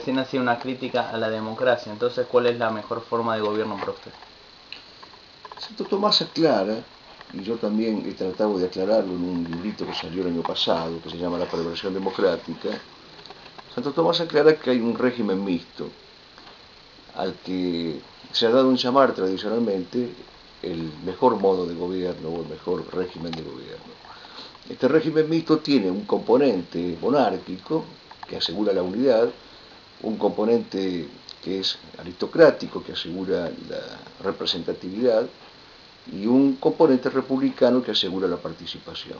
recién hacía una crítica a la democracia. Entonces, ¿cuál es la mejor forma de gobierno para usted? Santo Tomás aclara, y yo también he tratado de aclararlo en un librito que salió el año pasado, que se llama La Perversión Democrática. Santo Tomás aclara que hay un régimen mixto, al que se ha dado en llamar tradicionalmente el mejor modo de gobierno o el mejor régimen de gobierno. Este régimen mixto tiene un componente monárquico que asegura la unidad, un componente que es aristocrático que asegura la representatividad y un componente republicano que asegura la participación.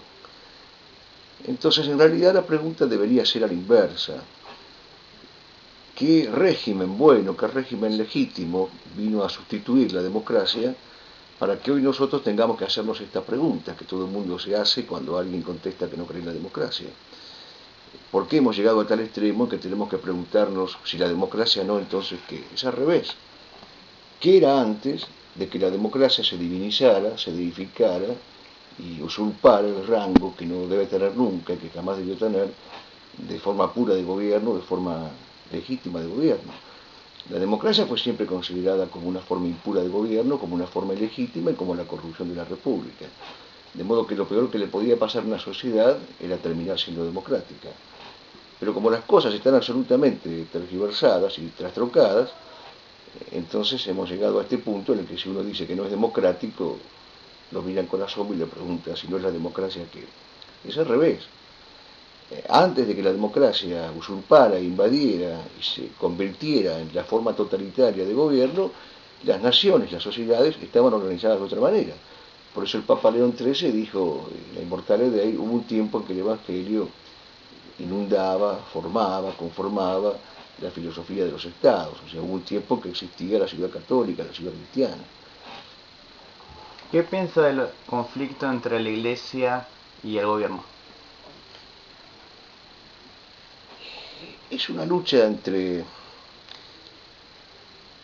Entonces, en realidad la pregunta debería ser a la inversa. ¿Qué régimen bueno, qué régimen legítimo vino a sustituir la democracia para que hoy nosotros tengamos que hacernos esta pregunta que todo el mundo se hace cuando alguien contesta que no cree en la democracia? ¿Por qué hemos llegado a tal extremo que tenemos que preguntarnos si la democracia no, entonces qué? Es al revés. ¿Qué era antes de que la democracia se divinizara, se deificara y usurpara el rango que no debe tener nunca y que jamás debió tener de forma pura de gobierno, de forma legítima de gobierno? La democracia fue siempre considerada como una forma impura de gobierno, como una forma ilegítima y como la corrupción de la república. De modo que lo peor que le podía pasar a una sociedad era terminar siendo democrática. Pero como las cosas están absolutamente tergiversadas y trastrocadas, entonces hemos llegado a este punto en el que si uno dice que no es democrático, lo miran con asombro y le preguntan si no es la democracia que es al revés. Antes de que la democracia usurpara, invadiera y se convirtiera en la forma totalitaria de gobierno, las naciones, las sociedades estaban organizadas de otra manera. Por eso el Papa León XIII dijo, la inmortalidad de ahí, hubo un tiempo en que el Evangelio inundaba, formaba, conformaba la filosofía de los estados. O sea, hubo un tiempo que existía la ciudad católica, la ciudad cristiana. ¿Qué piensa del conflicto entre la Iglesia y el gobierno? Es una lucha entre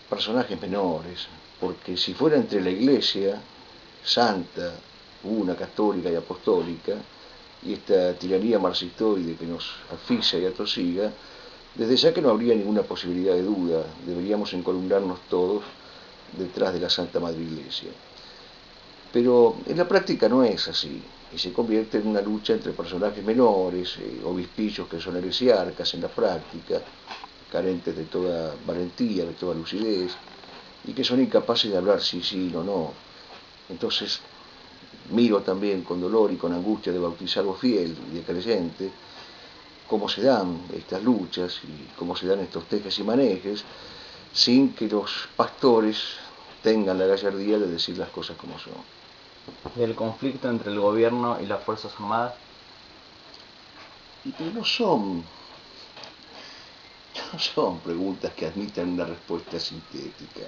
personajes menores, porque si fuera entre la Iglesia santa, una católica y apostólica, y esta tiranía marxistoide que nos asfixia y atosiga, desde ya que no habría ninguna posibilidad de duda, deberíamos encolumnarnos todos detrás de la Santa Madre Iglesia. Pero en la práctica no es así, y se convierte en una lucha entre personajes menores, obispillos que son heresiarcas en la práctica, carentes de toda valentía, de toda lucidez, y que son incapaces de hablar sí, sí, no, no. Entonces, miro también con dolor y con angustia de bautizado fiel y de creyente cómo se dan estas luchas y cómo se dan estos tejes y manejes sin que los pastores tengan la gallardía de decir las cosas como son. ¿Del conflicto entre el gobierno y las Fuerzas Armadas? Pero no son preguntas que admitan una respuesta sintética.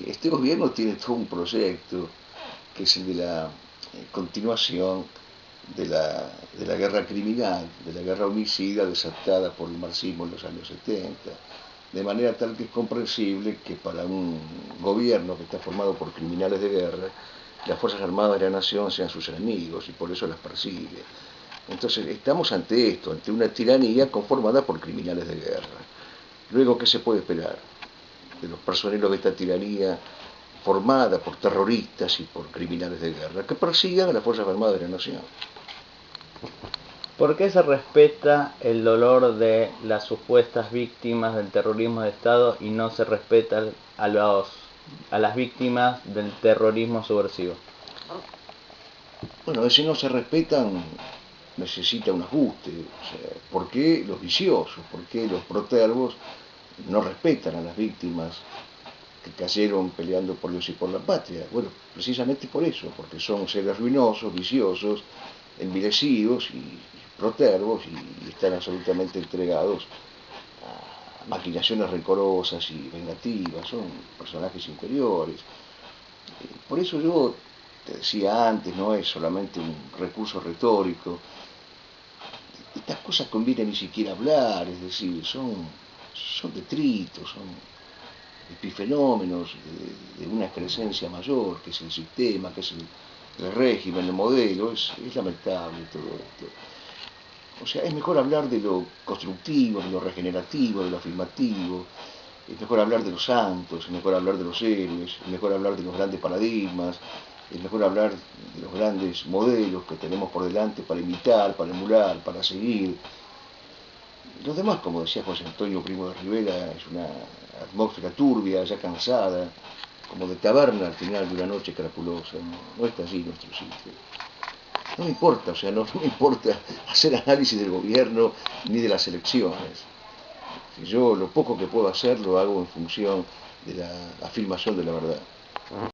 Este gobierno tiene todo un proyecto que es el de la continuación de la guerra criminal, de la guerra homicida desatada por el marxismo en los años 70, de manera tal que es comprensible que para un gobierno que está formado por criminales de guerra, las Fuerzas Armadas de la Nación sean sus enemigos y por eso las persigue. Entonces estamos ante esto, ante una tiranía conformada por criminales de guerra. Luego, ¿qué se puede esperar de los personeros de esta tiranía formada por terroristas y por criminales de guerra que persigan a las Fuerzas Armadas de la Nación? ¿Por qué se respeta el dolor de las supuestas víctimas del terrorismo de Estado y no se respeta a las víctimas del terrorismo subversivo? Bueno, si no se respetan, necesita un ajuste. O sea, ¿por qué los viciosos, por qué los protervos no respetan a las víctimas que cayeron peleando por Dios y por la patria? Bueno, precisamente por eso, porque son seres ruinosos, viciosos, envilecidos y protervos y están absolutamente entregados a maquinaciones rencorosas y vengativas, son personajes inferiores. Por eso yo te decía antes, no es solamente un recurso retórico. Estas cosas conviene ni siquiera hablar, es decir, son detritos, son epifenómenos de una creencia mayor, que es el sistema, que es el régimen, el modelo. Es lamentable todo esto. O sea, es mejor hablar de lo constructivo, de lo regenerativo, de lo afirmativo, es mejor hablar de los santos, es mejor hablar de los héroes, es mejor hablar de los grandes paradigmas, es mejor hablar de los grandes modelos que tenemos por delante para imitar, para emular, para seguir. Los demás, como decía José Antonio Primo de Rivera, es una atmósfera turbia, ya cansada, como de taberna al final de una noche crapulosa. No está allí nuestro sitio. No me importa, o sea, no me importa hacer análisis del gobierno ni de las elecciones. Si yo lo poco que puedo hacer lo hago en función de la afirmación de la verdad.